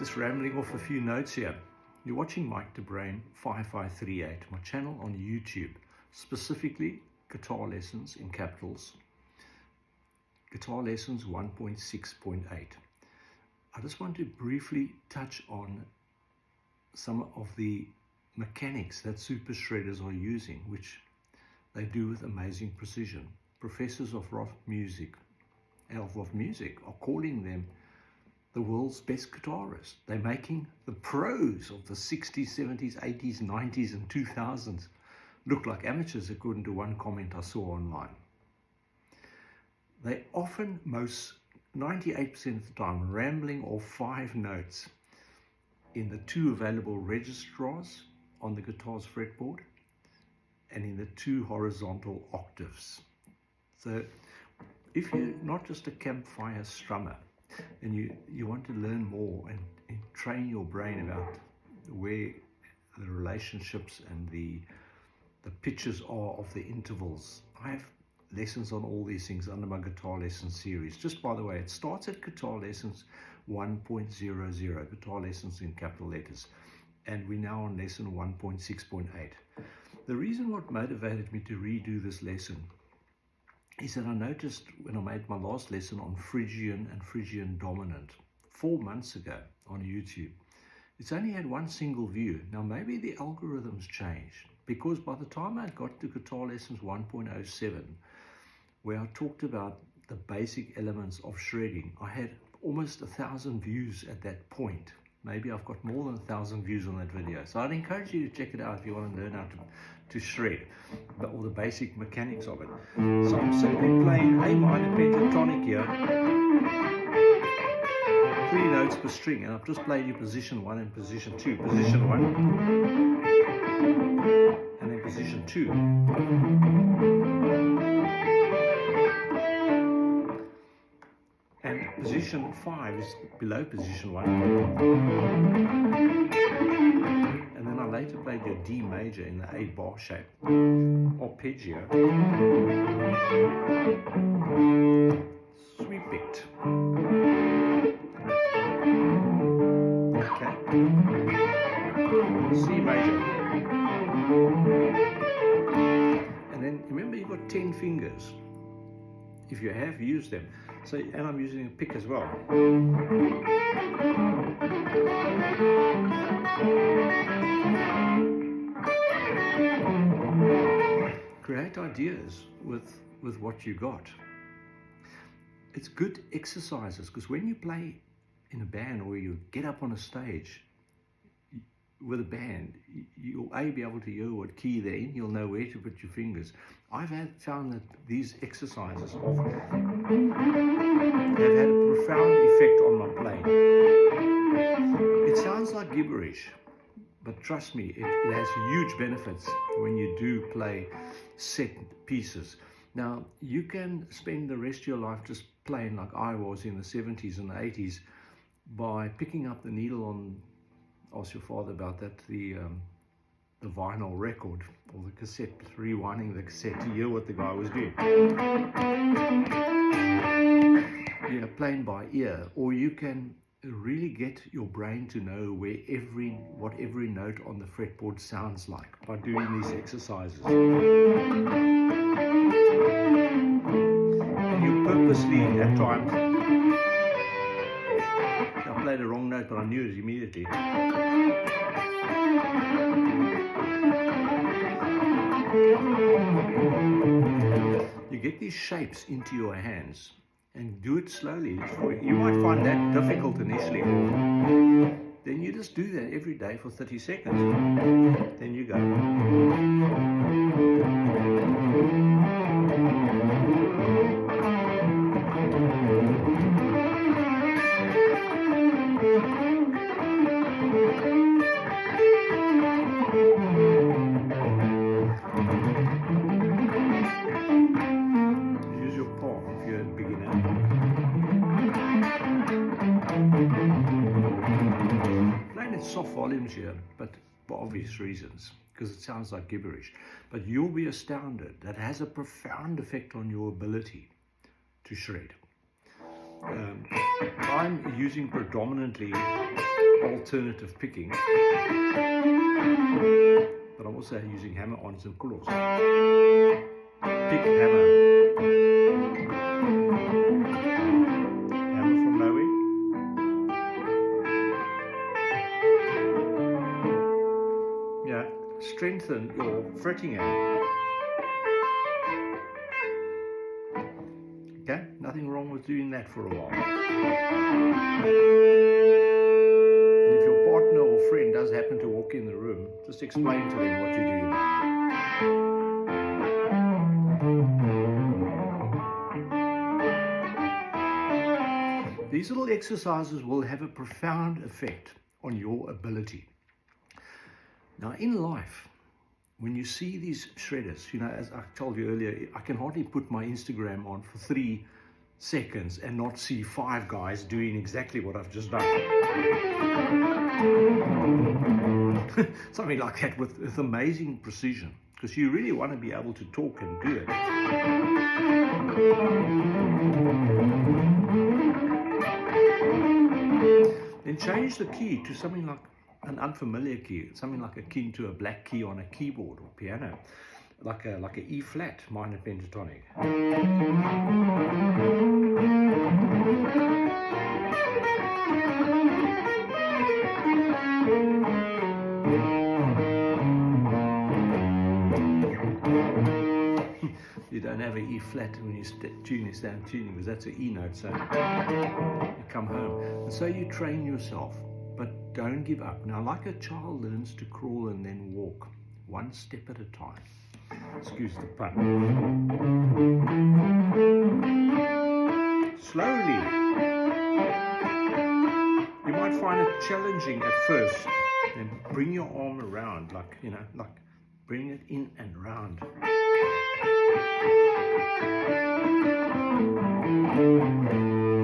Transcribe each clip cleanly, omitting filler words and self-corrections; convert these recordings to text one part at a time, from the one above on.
Just rambling off a few notes here. You're watching Mike DeBrain 5538, my channel on YouTube, specifically guitar lessons in capitals, guitar lessons 1.6.8. I just want to briefly touch on some of the mechanics that super shredders are using, which they do with amazing precision. Professors of rock music, are calling them the world's best guitarists. They're making the pros of the 60s, 70s, 80s, 90s, and 2000s look like amateurs, according to one comment I saw online. They often, 98% of the time, rambling off 5 notes in the 2 available registrars on the guitar's fretboard and in the 2 horizontal octaves. So if you're not just a campfire strummer and you want to learn more and train your brain about where the relationships and the pitches are of the intervals, I have lessons on all these things under my guitar lessons series. Just by the way, it starts at guitar lessons 1.00, guitar lessons in capital letters, and we're now on lesson 1.6.8. The reason what motivated me to redo this lesson is that I noticed when I made my last lesson on Phrygian and Phrygian dominant 4 months ago on YouTube, it's only had 1 single view. Now maybe the algorithms changed, because by the time I got to guitar lessons 1.07, where I talked about the basic elements of shredding, I had almost 1,000 views at that point. Maybe I've got more than 1,000 views on that video. So I'd encourage you to check it out if you want to learn how to shred, all the basic mechanics of it. So I'm simply playing A minor pentatonic here, 3 notes per string, and I've just played you position 1 and position 2. Position 1, and then position 2. And position 5 is below position 1. And then I later played your D major in the A bar shape, arpeggio, sweep it. Okay. C major. And then remember, you've got 10 fingers. If you have, use them. So, and I'm using a pick as well. Create ideas with what you got. It's good exercises, because when you play in a band or you get up on a stage with a band, you'll be able to hear what key they're in, you'll know where to put your fingers. I've found that these exercises have had a profound effect on my playing. It sounds like gibberish, but trust me, it has huge benefits when you do play set pieces. Now, you can spend the rest of your life just playing like I was in the 70s and the 80s by picking up the needle on, ask your father about that, the vinyl record or the cassette, rewinding the cassette to hear what the guy was doing. Playing by ear, or you can really get your brain to know what every note on the fretboard sounds like by doing these exercises. And you purposely, at times, I played a wrong note, but I knew it immediately. You get these shapes into your hands and do it slowly. You might find that difficult initially. Then you just do that every day for 30 seconds. Then you go. Use your palm if you're a beginner. Playing at soft volumes here, but for obvious reasons, because it sounds like gibberish. But you'll be astounded. That has a profound effect on your ability to shred. I'm using predominantly alternative picking, but I'm also using hammer-ons and kulos. Pick hammer. Hammer from nowhere. Yeah, strengthen your fretting hand. Okay, nothing wrong with doing that for a while. And if your partner or friend does happen to walk in the room, just explain to them what you're doing. These little exercises will have a profound effect on your ability. Now in life, when you see these shredders, you know, as I told you earlier, I can hardly put my Instagram on for 3 seconds and not see 5 guys doing exactly what I've just done. Something like that with amazing precision, because you really want to be able to talk and do it. Then change the key to something like an unfamiliar key, something like akin to a black key on a keyboard or piano, like a E flat minor pentatonic. You don't have an E flat when you tune your stand tuning, because that's an E note, so you come home. And so you train yourself, but don't give up. Now, like a child learns to crawl and then walk, one step at a time. Excuse the pun. Slowly. You might find it challenging at first. Then bring your arm around, like, you know, like bring it in and round.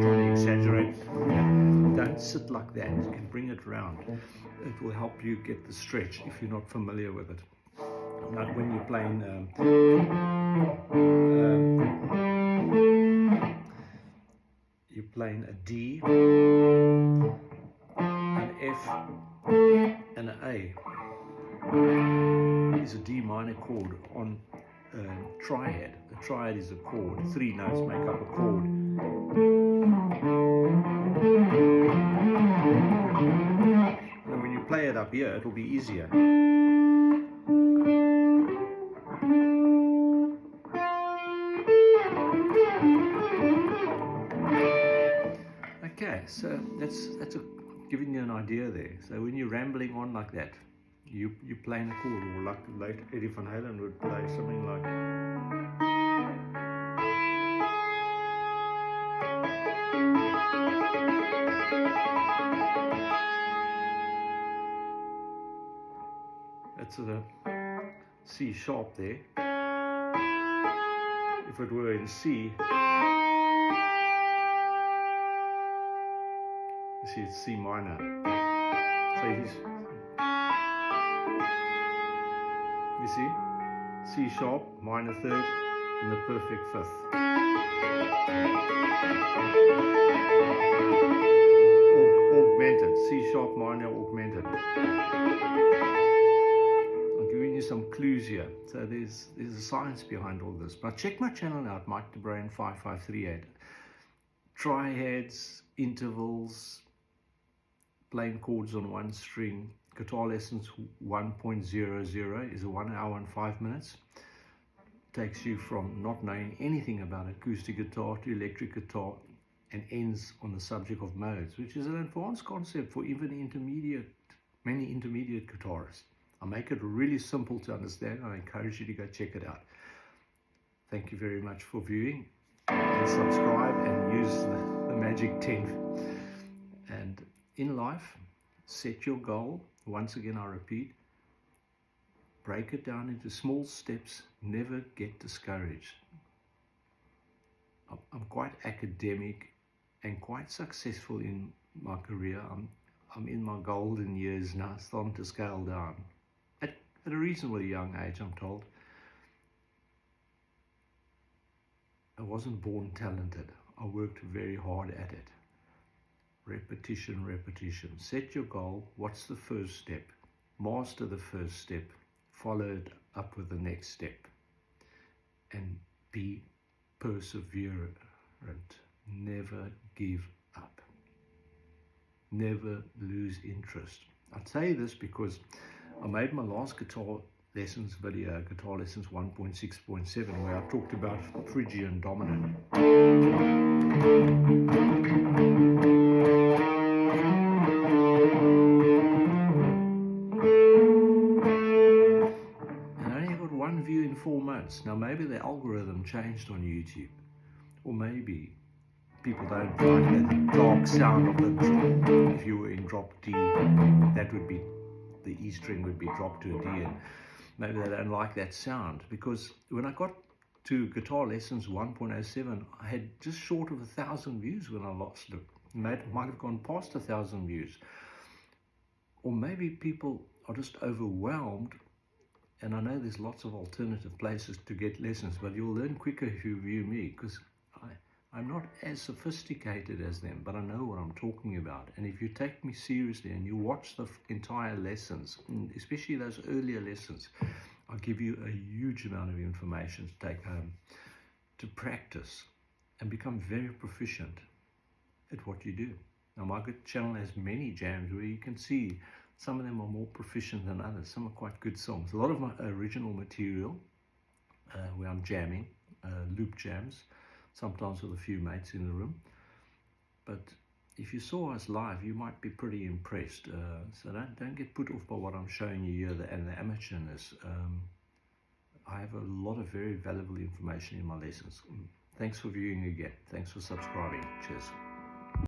Trying to exaggerate. Don't sit like that. You can bring it round. It will help you get the stretch if you're not familiar with it. Like when you're playing a D, an F, and an A. Is a D minor chord on a triad. A triad is a chord. 3 notes make up a chord. And when you play it up here, it'll be easier. Okay, so that's giving you an idea there. So when you're rambling on like that, you're playing a chord, or like late Eddie Van Halen would play something like. That's a C sharp there. If it were in C, you see it's C minor. So you see, C sharp, minor 3rd, and the perfect 5th. Augmented, C sharp minor augmented. I'm giving you some clues here. So there's a science behind all this. But check my channel out, Mike the Brain 5538. Triads, intervals, playing chords on 1 string. Guitar Lessons 1.00 is a 1 hour and 5 minutes. Takes you from not knowing anything about acoustic guitar to electric guitar, and ends on the subject of modes, which is an advanced concept for even many intermediate guitarists. I make it really simple to understand, and I encourage you to go check it out. Thank you very much for viewing, and subscribe and use the magic 10. And in life, set your goal. Once again, I repeat, break it down into small steps. Never get discouraged. I'm quite academic and quite successful in my career. I'm in my golden years now, starting to scale down. At a reasonably young age, I'm told. I wasn't born talented. I worked very hard at it. repetition, repetition. Set your goal. What's the first step? Master the first step, followed up with the next step, and be perseverant. Never give up. Never lose interest. I say this because I made my last guitar lessons video, Guitar Lessons 1.6.7, where I talked about Phrygian dominant. And I only got one view in 4 months. Now maybe the algorithm changed on YouTube, or maybe people don't like the dark sound of the, if you were in drop D, that would be, the E string would be dropped to a D, and maybe they don't like that sound, because when I got to Guitar Lessons 1.07, I had just short of 1,000 views when I lost it. Might have gone past 1,000 views. Or maybe people are just overwhelmed, and I know there's lots of alternative places to get lessons, but you'll learn quicker if you view me, because I'm not as sophisticated as them, but I know what I'm talking about. And if you take me seriously and you watch the entire lessons, especially those earlier lessons, I'll give you a huge amount of information to take home, to practice and become very proficient at what you do. Now, my good channel has many jams where you can see some of them are more proficient than others. Some are quite good songs. A lot of my original material where I'm jamming, loop jams, sometimes with a few mates in the room. But if you saw us live, you might be pretty impressed. So don't get put off by what I'm showing you here and the amateurness. I have a lot of very valuable information in my lessons. Thanks for viewing again. Thanks for subscribing. Cheers.